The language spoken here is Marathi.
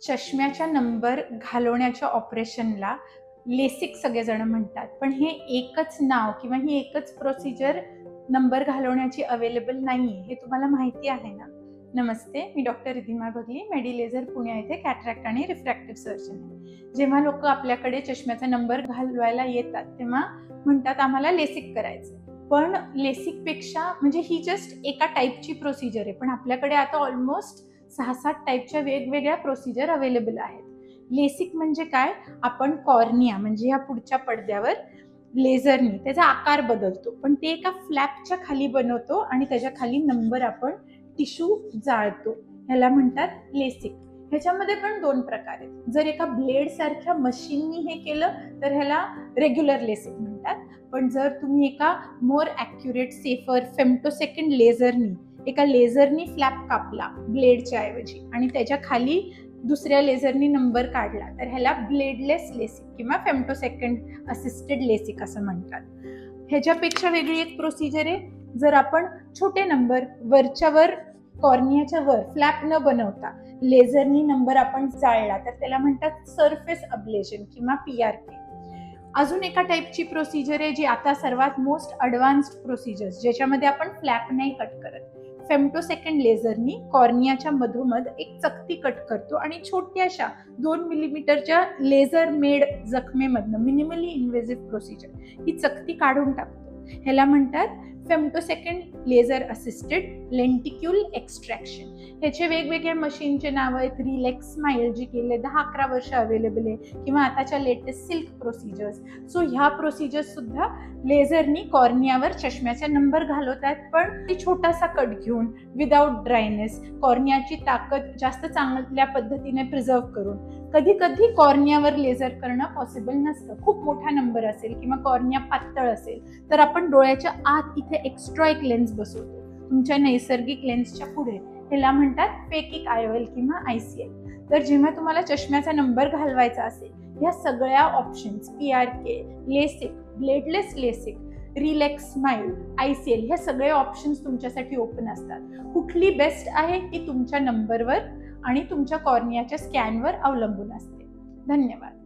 चष्म्याचा नंबर घालवण्याच्या ऑपरेशनला लेसिक सगळेजण म्हणतात, पण हे एकच नाव किंवा ही एकच प्रोसिजर नंबर घालवण्याची अवेलेबल नाहीये, हे तुम्हाला माहिती आहे ना? नमस्ते, मी डॉक्टर रिधिमा बघली, मेडिलेझर पुणे येथे कॅटरॅक्ट आणि रिफ्रॅक्टिव्ह सर्जन आहे. जेव्हा लोक आपल्याकडे चष्म्याचा नंबर घालवायला येतात तेव्हा म्हणतात आम्हाला लेसिक करायचं, पण लेसिक पेक्षा म्हणजे ही जस्ट एका टाईपची प्रोसिजर आहे, पण आपल्याकडे आता ऑलमोस्ट 6-7 टाईपच्या वेगवेगळ्या प्रोसिजर अवेलेबल आहेत. लेसिक म्हणजे काय? आपण कॉर्निया म्हणजे ह्या पुढच्या पडद्यावर लेझरनी त्याचा आकार बदलतो, पण ते एका फ्लॅपच्या खाली बनवतो आणि त्याच्या खाली नंबर आपण टिश्यू जाळतो, ह्याला म्हणतात लेसिक. ह्याच्यामध्ये पण 2 प्रकार आहेत. जर एका ब्लेड सारख्या मशीननी हे केलं तर ह्याला रेग्युलर लेसिक म्हणतात, पण जर तुम्ही एका मोर ॲक्युरेट सेफर फेम्टोसेकंड लेझरनी फ्लॅप कापला ब्लेडच्या ऐवजी आणि त्याच्या खाली दुसऱ्या लेझरनी नंबर काढला तर ह्याला ब्लेडलेस लेसिक किंवा फेम्टोसेकंड असिस्टेड लेसिक असं म्हणतात. ह्याच्यापेक्षा वेगळी एक प्रोसिजर आहे, जर आपण छोटे नंबर वरच्यावर कॉर्नियाच्या वर फ्लॅप न बनवता लेझरनी नंबर आपण जाळला तर त्याला म्हणतात सरफेस अब्लेशन किंवा PRK. अजून एका टाईपची प्रोसिजर आहे जी आता सर्वात मोस्ट ॲडव्हान्स्ड प्रोसिजर्स, ज्याच्यामध्ये आपण फ्लॅप नाही कट करत. फेम्टोसेकंड लेझरनी कॉर्नियाच्या मधोमध एक चकती कट करतो आणि छोट्याशा 2 मिलीमीटरच्या लेझर मेड जखमेमधनं मिनिमली इन्व्हेसिव्ह प्रोसिजर ही चकती काढून टाकतो. ह्याला म्हणतात femtosecond laser assisted lenticule extraction. ह्याचे वेगवेगळ्या मशीनचे नाव आहेत. रिलॅक्स स्माइल जी गेले 10-11 वर्ष अवेलेबल आहे, किंवा आताच्या लेटेस्ट सिल्क प्रोसिजर्स. सो ह्या प्रोसिजर्स सुद्धा लेझरनी कॉर्नियावर चष्म्याचा नंबर घालवतात, पण ती छोटासा कट घेऊन विदाउट ड्रायनेस कॉर्नियाची ताकद जास्त चांगल्या पद्धतीने प्रिझर्व करून. कधी कधी कॉर्नियावर लेझर करणं पॉसिबल नसतं, खूप मोठा नंबर असेल किंवा कॉर्निया पातळ असेल तर आपण डोळ्याच्या आत इथे एक्स्ट्रा एक लेन्स बसवतो तुमच्या नैसर्गिक लेन्सच्या पुढे, ह्याला म्हणतात फेकिक IOL किंवा ICL. तर जेव्हा तुम्हाला चष्म्याचा नंबर घालवायचा असेल, ह्या सगळ्या options PRK, LASIK, bladeless LASIK, relax smile, ICL ह्या सगळे ऑप्शन्स तुमच्यासाठी ओपन असतात. कुठली बेस्ट आहे ती तुमच्या नंबरवर आणि तुमच्या कॉर्नियाच्या स्कॅनवर अवलंबून असते. धन्यवाद.